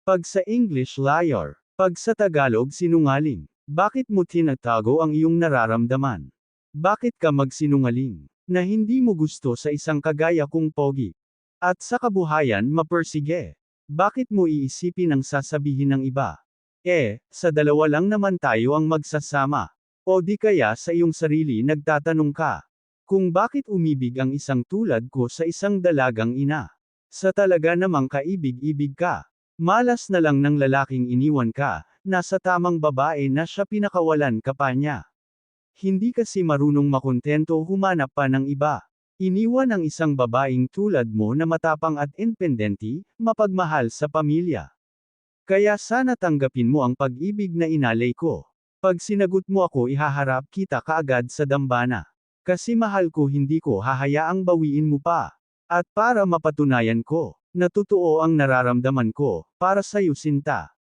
Pag sa English liar. Pag sa Tagalog sinungaling. Bakit mo tinatago ang iyong nararamdaman? Bakit ka magsinungaling? Na hindi mo gusto sa isang kagaya kong pogi. At sa kabuhayan mapersige. Bakit mo iisipin ang sasabihin ng iba? Sa dalawa lang naman tayo ang magsasama. O di kaya sa iyong sarili nagtatanong ka. Kung bakit umibig ang isang tulad ko sa isang dalagang ina? Sa talaga namang kaibig-ibig ka. Malas na lang ng lalaking iniwan ka, nasa tamang babae na siya pinakawalan ka pa niya. Hindi kasi marunong makontento humanap pa ng iba. Iniwan ang isang babaeng tulad mo na matapang at independente, mapagmahal sa pamilya. Kaya sana tanggapin mo ang pag-ibig na inalay ko. Pag sinagot mo ako ihaharap kita kaagad sa dambana. Kasi mahal ko hindi ko hahayaang bawiin mo pa. At para mapatunayan ko, na totoo ang nararamdaman ko, para sa'yo sinta.